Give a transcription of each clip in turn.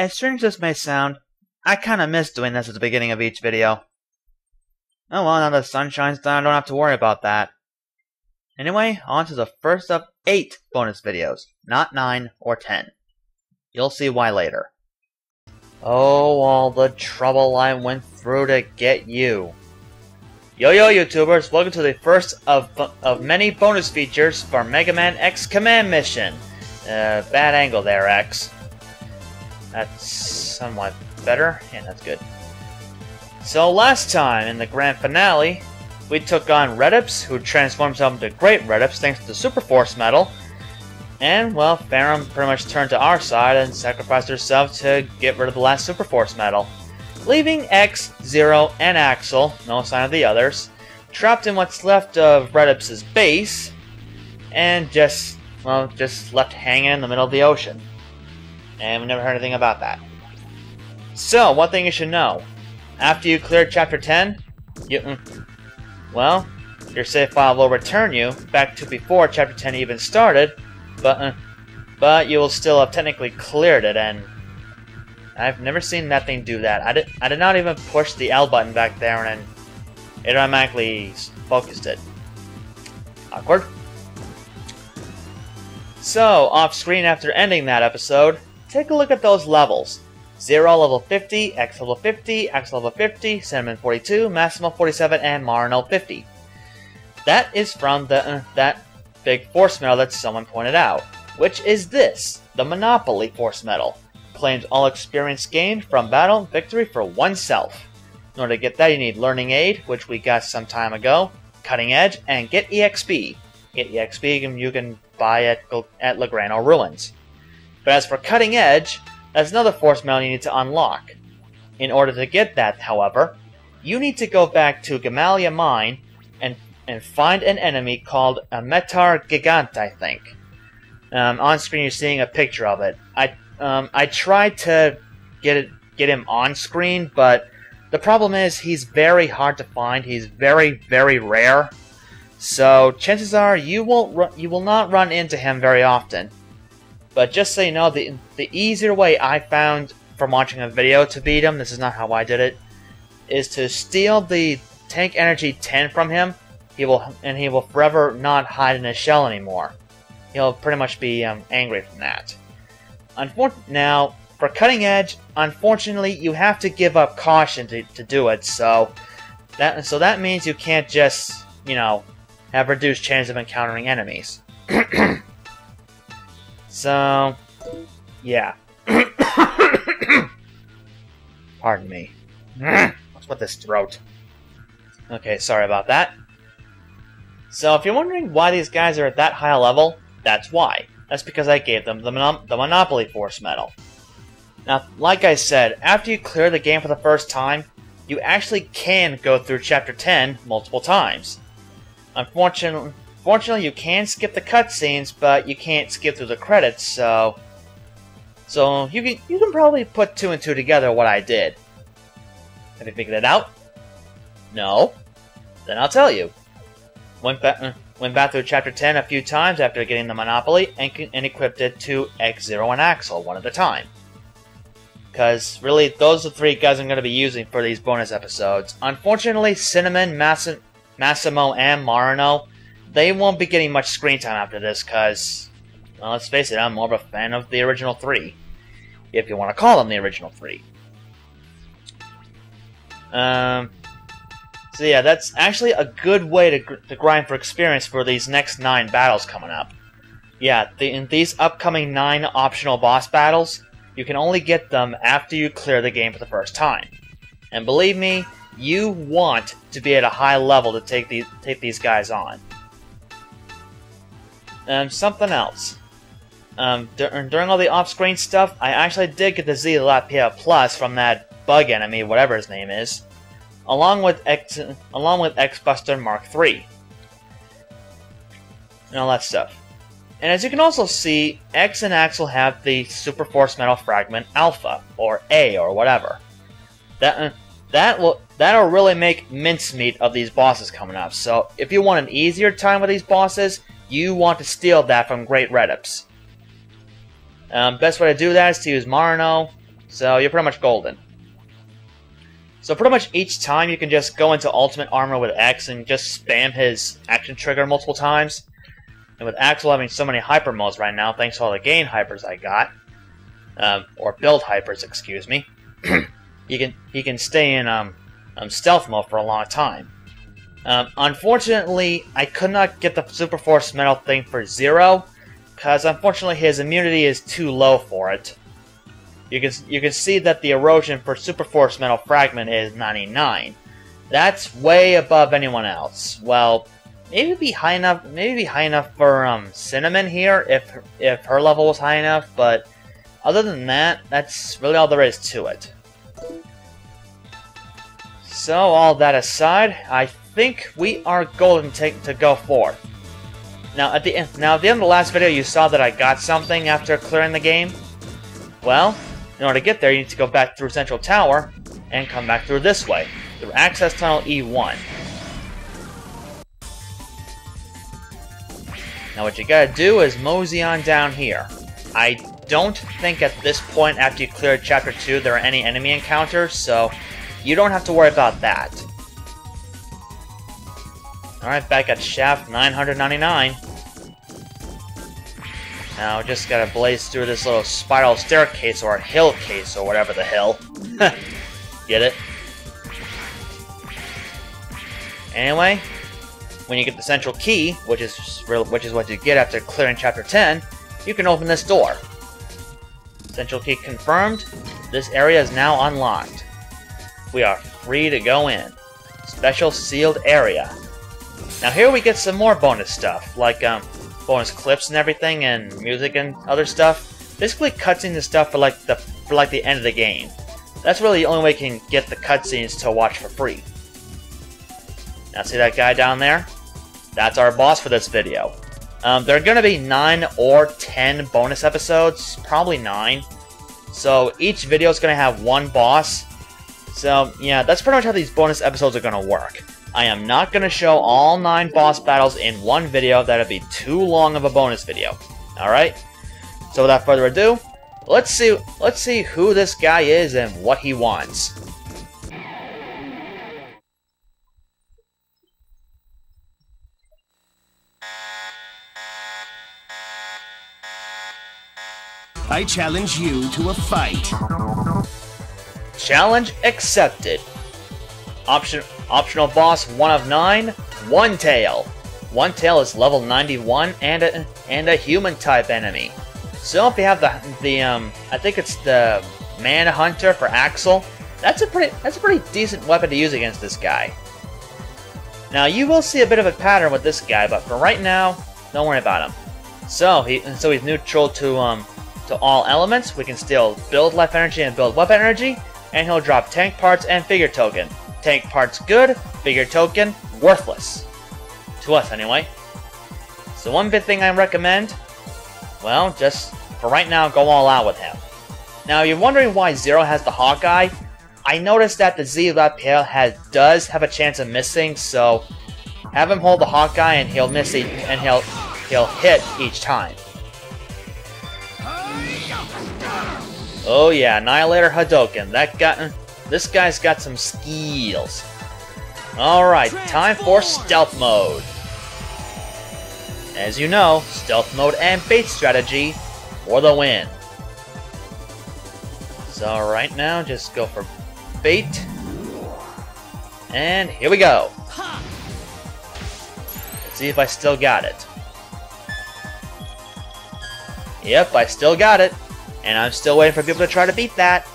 as strange as this may sound, I kinda miss doing this at the beginning of each video. Oh well, now the sun shines down, I don't have to worry about that. Anyway, on to the first of 8 bonus videos, not 9 or 10. You'll see why later. Oh, all the trouble I went through to get you. Yo YouTubers, welcome to the first of many bonus features for Megaman X Command Mission. Bad angle there, X. That's somewhat better. Yeah, that's good. So last time, in the grand finale, we took on Redips, who transformed himself into Great Redips thanks to the Super Force Medal. And, well, Farum pretty much turned to our side and sacrificed herself to get rid of the last Super Force Medal, leaving X, Zero, and Axel, no sign of the others, trapped in what's left of Redips' base, and just left hanging in the middle of the ocean. And we never heard anything about that. So, one thing you should know. After you clear Chapter 10, your save file will return you back to before Chapter 10 even started, but you will still have technically cleared it, and I've never seen that thing do that. I did not even push the L button back there, and it automatically focused it. Awkward. So, off screen after ending that episode, take a look at those levels. Zero level 50, X level 50, X level 50, Cinnamon 42, Massimo 47, and Marino 50. That is from that big force medal that someone pointed out, which is this, the Monopoly Force Medal. Claims all experience gained from battle and victory for oneself. In order to get that, you need Learning Aid, which we got some time ago, Cutting Edge, and Get EXP. Get EXP you can buy at Legrano Ruins. But as for Cutting Edge, that's another force medal you need to unlock. In order to get that, however, you need to go back to Gamalia Mine and find an enemy called a Metar Gigant, I think. On screen you're seeing a picture of it. I tried to get him on screen, but the problem is he's very hard to find. He's very, very rare. So chances are you will not run into him very often. But just so you know, the easier way I found from watching a video to beat him, this is not how I did it, is to steal the tank energy 10 from him. He will forever not hide in his shell anymore. He'll pretty much be angry from that. Now, for Cutting Edge, unfortunately, you have to give up caution to do it. So that means you can't just, have reduced chance of encountering enemies. So, yeah. Pardon me. What's with this throat? Okay, sorry about that. So, if you're wondering why these guys are at that high a level, that's why. That's because I gave them the Monopoly Force Medal. Now, like I said, after you clear the game for the first time, you actually can go through Chapter 10 multiple times. Unfortunately, you can skip the cutscenes, but you can't skip through the credits, so you can probably put 2 and 2 together what I did. Have you figured it out? No? Then I'll tell you. Went back through Chapter 10 a few times after getting the Monopoly, and equipped it to X, Zero, and Axel, one at a time. Because, really, those are the 3 guys I'm going to be using for these bonus episodes. Unfortunately, Cinnamon, Massimo, and Marino, they won't be getting much screen time after this, because, well, let's face it, I'm more of a fan of the original 3. If you want to call them the original 3. So yeah, that's actually a good way to grind for experience for these next 9 battles coming up. Yeah, in these upcoming 9 optional boss battles, you can only get them after you clear the game for the first time. And believe me, you want to be at a high level to take these guys on. Something else. During all the off-screen stuff, I actually did get the Z Lapia Plus from that bug enemy, whatever his name is, along with X-Buster Mark III. And all that stuff. And as you can also see, X and Axel have the Super Force Medal Fragment Alpha, or A, or whatever. That'll really make mincemeat of these bosses coming up. So if you want an easier time with these bosses, you want to steal that from Great Redips. Best way to do that is to use Marino, So you're pretty much golden. So pretty much each time you can just go into Ultimate Armor with X and just spam his action trigger multiple times. And with Axel having so many hyper modes right now, thanks to all the gain hypers I got, or build hypers, excuse me, he can stay in stealth mode for a long time. Unfortunately, I could not get the Super Force Metal thing for Zero, because unfortunately his immunity is too low for it. You can see that the erosion for Super Force Metal Fragment is 99. That's way above anyone else. Well, maybe be high enough. Maybe be high enough for Cinnamon here if her level was high enough. But other than that, that's really all there is to it. So all that aside, I think we are golden to go forth. Now at the end of the last video, you saw that I got something after clearing the game. Well, in order to get there, you need to go back through Central Tower and come back through this way, through Access Tunnel E1. Now what you gotta do is mosey on down here. I don't think at this point, after you clear Chapter 2, there are any enemy encounters, so you don't have to worry about that. Alright, back at Shaft 999. Now, just gotta blaze through this little spiral staircase, or hill case, or whatever the hell. Get it? Anyway, when you get the central key, which is what you get after clearing Chapter 10, you can open this door. Central key confirmed. This area is now unlocked. We are free to go in. Special sealed area. Now here we get some more bonus stuff, like bonus clips and everything, and music and other stuff. Basically cutscenes and stuff for like the end of the game. That's really the only way you can get the cutscenes to watch for free. Now see that guy down there? That's our boss for this video. There are going to be 9 or 10 bonus episodes, probably 9. So each video is going to have one boss. So yeah, that's pretty much how these bonus episodes are going to work. I am not going to show all 9 boss battles in one video. That would be too long of a bonus video. Alright? So without further ado, let's see who this guy is and what he wants. I challenge you to a fight. Challenge accepted. Optional boss 1 of 9, One Tail. One Tail is level 91 and a human type enemy. So if you have the I think it's the Manhunter for Axel, that's a pretty decent weapon to use against this guy. Now you will see a bit of a pattern with this guy, but for right now, don't worry about him. So he's neutral to all elements. We can still build life energy and build weapon energy, and he'll drop tank parts and figure token. Tank parts good, figure token worthless. To us anyway. So one big thing I recommend, well, just for right now, go all out with him. Now you're wondering why Zero has the Hawkeye. I noticed that the Z left tail does have a chance of missing, so have him hold the Hawkeye and he'll miss it, and he'll hit each time. Oh yeah, Annihilator Hadouken. This guy's got some skills. Alright, time for stealth mode. As you know, stealth mode and bait strategy for the win. So right now, just go for bait. And here we go. Let's see if I still got it. Yep, I still got it. And I'm still waiting for people to try to beat that.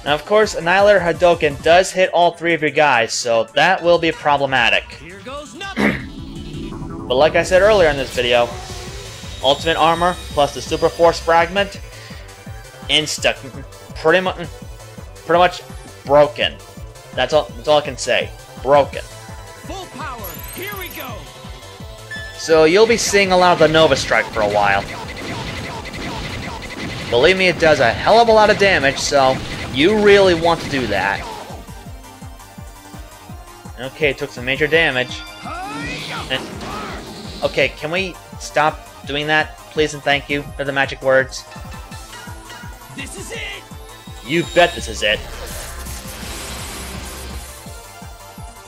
Now, of course, Annihilator Hadouken does hit all 3 of your guys, so that will be problematic. Here goes nothing. But like I said earlier in this video, Ultimate Armor plus the Super Force Fragment, insta, pretty much broken. That's all I can say. Broken. Full power. Here we go. So you'll be seeing a lot of the Nova Strike for a while. Believe me, it does a hell of a lot of damage, so you really want to do that. Okay, took some major damage. And, okay, can we stop doing that, please and thank you. They're the magic words. This is it! You bet this is it.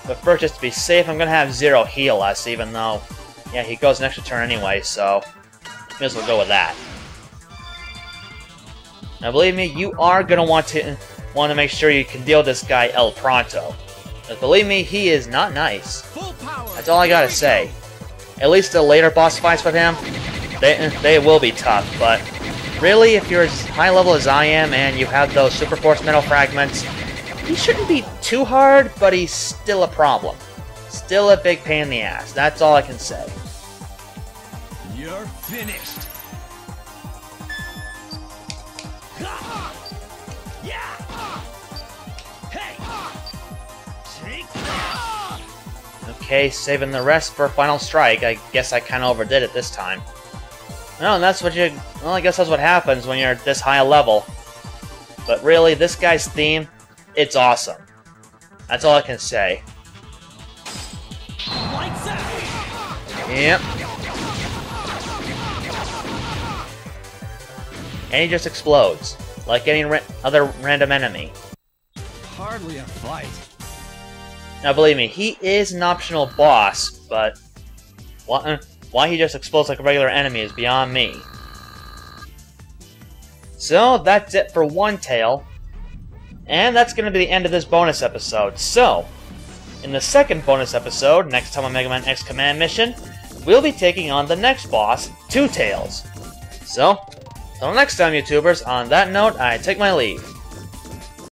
But first, just to be safe, I'm gonna have Zero heal us, even though, yeah, he goes an extra turn anyway, so may as well go with that. Now, believe me, you are gonna want to make sure you can deal with this guy El Pronto. But believe me, he is not nice. Full power. That's all I gotta say. At least the later boss fights with him, they will be tough. But really, if you're as high level as I am and you have those Super Force Metal Fragments, he shouldn't be too hard, but he's still a problem. Still a big pain in the ass. That's all I can say. You're finished. Okay, saving the rest for Final Strike. I guess I kind of overdid it this time. No, and that's what you... Well, I guess that's what happens when you're at this high a level. But really, this guy's theme, it's awesome. That's all I can say. Yep. And he just explodes, like any other random enemy. Hardly a fight. Now believe me, he is an optional boss, but why he just explodes like a regular enemy is beyond me. So that's it for one tale, and that's going to be the end of this bonus episode. So, in the second bonus episode, next time on Megaman X Command Mission, we'll be taking on the next boss, Two Tails. So, until next time, YouTubers, on that note, I take my leave.